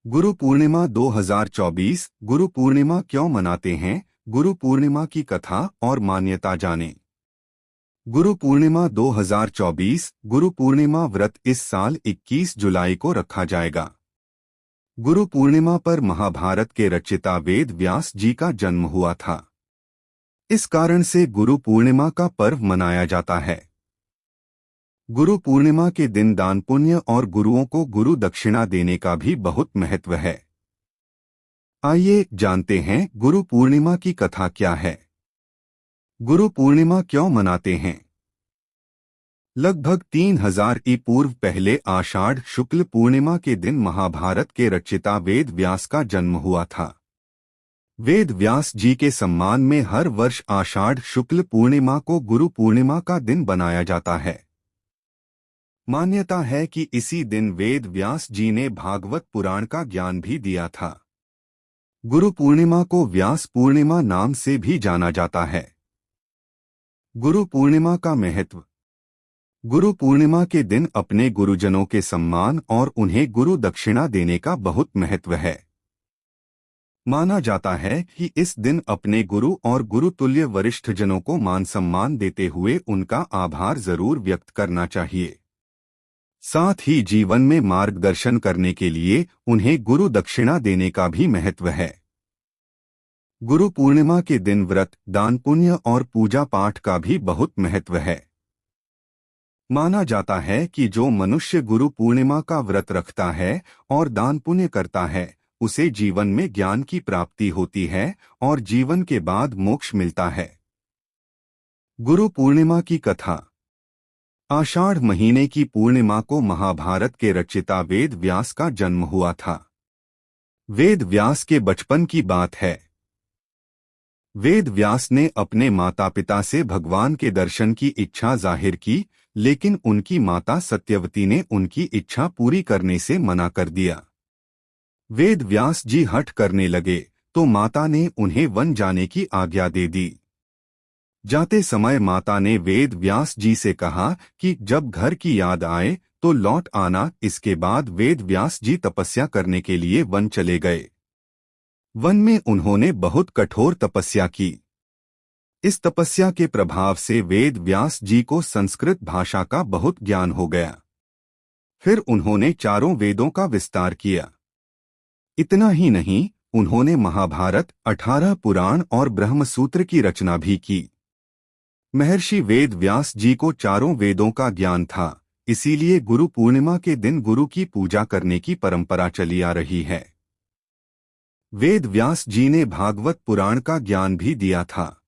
गुरु पूर्णिमा 2024 गुरु पूर्णिमा क्यों मनाते हैं? गुरु पूर्णिमा की कथा और मान्यता जानें। गुरु पूर्णिमा 2024 गुरु पूर्णिमा व्रत इस साल 21 जुलाई को रखा जाएगा। गुरु पूर्णिमा पर महाभारत के रचयिता वेद व्यास जी का जन्म हुआ था। इस कारण से गुरु पूर्णिमा का पर्व मनाया जाता है। गुरु पूर्णिमा के दिन दान पुण्य और गुरुओं को गुरु दक्षिणा देने का भी बहुत महत्व है। आइए जानते हैं गुरु पूर्णिमा की कथा क्या है। गुरु पूर्णिमा क्यों मनाते हैं? लगभग 3000 पूर्व पहले आषाढ़ शुक्ल पूर्णिमा के दिन महाभारत के रचयिता वेद व्यास का जन्म हुआ था। वेद व्यास जी के सम्मान में हर वर्ष आषाढ़ शुक्ल पूर्णिमा को गुरु पूर्णिमा का दिन बनाया जाता है। मान्यता है कि इसी दिन वेद व्यास जी ने भागवत पुराण का ज्ञान भी दिया था। गुरु पूर्णिमा को व्यास पूर्णिमा नाम से भी जाना जाता है। गुरु पूर्णिमा का महत्व। गुरु पूर्णिमा के दिन अपने गुरुजनों के सम्मान और उन्हें गुरु दक्षिणा देने का बहुत महत्व है। माना जाता है कि इस दिन अपने गुरु और गुरुतुल्य वरिष्ठ जनों को मान सम्मान देते हुए उनका आभार जरूर व्यक्त करना चाहिए। साथ ही जीवन में मार्गदर्शन करने के लिए उन्हें गुरु दक्षिणा देने का भी महत्व है। गुरु पूर्णिमा के दिन व्रत, दान पुण्य और पूजा पाठ का भी बहुत महत्व है। माना जाता है कि जो मनुष्य गुरु पूर्णिमा का व्रत रखता है और दान पुण्य करता है, उसे जीवन में ज्ञान की प्राप्ति होती है और जीवन के बाद मोक्ष मिलता है। गुरु पूर्णिमा की कथा। आषाढ़ महीने की पूर्णिमा को महाभारत के रचयिता वेद व्यास का जन्म हुआ था। वेद व्यास के बचपन की बात है। वेद व्यास ने अपने माता पिता से भगवान के दर्शन की इच्छा जाहिर की, लेकिन उनकी माता सत्यवती ने उनकी इच्छा पूरी करने से मना कर दिया। वेद व्यास जी हठ करने लगे तो माता ने उन्हें वन जाने की आज्ञा दे दी। जाते समय माता ने वेद व्यास जी से कहा कि जब घर की याद आए तो लौट आना। इसके बाद वेद व्यास जी तपस्या करने के लिए वन चले गए। वन में उन्होंने बहुत कठोर तपस्या की। इस तपस्या के प्रभाव से वेद व्यास जी को संस्कृत भाषा का बहुत ज्ञान हो गया। फिर उन्होंने चारों वेदों का विस्तार किया। इतना ही नहीं, उन्होंने महाभारत, 18 पुराण और ब्रह्मसूत्र की रचना भी की। महर्षि वेद व्यास जी को चारों वेदों का ज्ञान था, इसीलिए गुरु पूर्णिमा के दिन गुरु की पूजा करने की परंपरा चली आ रही है। वेद व्यास जी ने भागवत पुराण का ज्ञान भी दिया था।